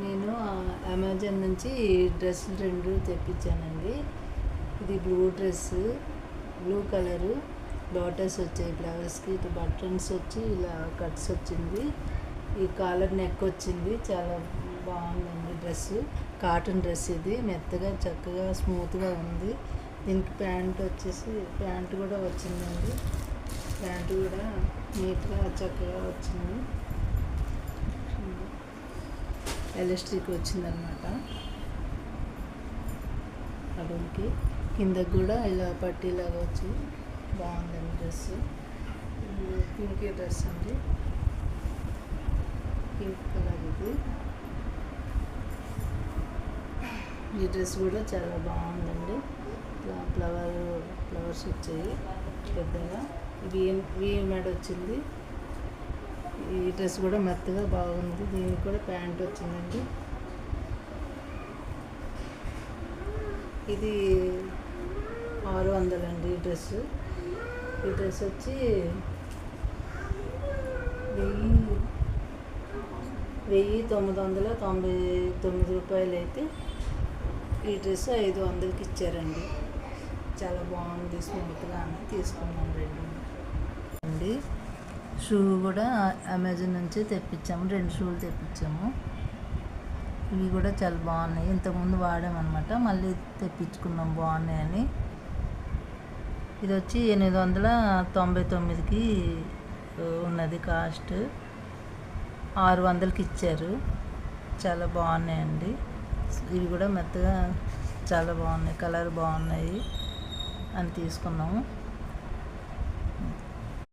నేను అమెజాన్ నుంచి డ్రెస్సులు 2 తెప్పించానండి. ఇది బ్లూ కలరు లోటస్ వచ్చాయి ఫ్లవర్స్కి, ఇటు బటన్స్ వచ్చి ఇలా కట్స్ వచ్చింది. ఈ కాలర్ నెక్ వచ్చింది, చాలా బాగుందండి డ్రెస్సు. కాటన్ డ్రెస్ ఇది, మెత్తగా చక్కగా స్మూత్గా ఉంది. దీనికి ప్యాంట్ కూడా వచ్చిందండి. ప్యాంట్ కూడా నీట్గా చక్కగా వచ్చింది, ఎలాస్టిక్ వచ్చిందనమాట. అడుగుకి కిందకు కూడా ఇలా పట్టీలాగా వచ్చి బాగుందండి డ్రెస్. పింక్ డ్రెస్ అండి, పింక్ కలర్ ఇది. ఈ డ్రెస్ కూడా చాలా బాగుందండి. ఫ్లవర్స్ వచ్చాయి పెద్దగా, వీ మెడ వచ్చింది. ఈ డ్రెస్ కూడా మెత్తగా బాగుంది. దీనికి కూడా ప్యాంట్ వచ్చిందండి. ఇది 600 అండి ఈ డ్రెస్. ఈ డ్రెస్ వచ్చి 1999 రూపాయలు అయితే ఈ డ్రెస్ 500కి ఇచ్చారండి. చాలా బాగుంది, స్మూత్గా అని తీసుకున్నాం 2 అండి. షూ కూడా అమెజాన్ నుంచి తెప్పించాము, 2 షూలు తెప్పించాము. ఇవి కూడా చాలా బాగున్నాయి, ఇంతకుముందు వాడామన్నమాట, మళ్ళీ తెప్పించుకున్నాం బాగున్నాయని. ఇది వచ్చి 899కి ఉన్నది కాస్ట్, 600కి ఇచ్చారు. చాలా బాగున్నాయండి. ఇవి కూడా మెత్తగా చాలా బాగున్నాయి, కలర్ బాగున్నాయి అని తీసుకున్నాము.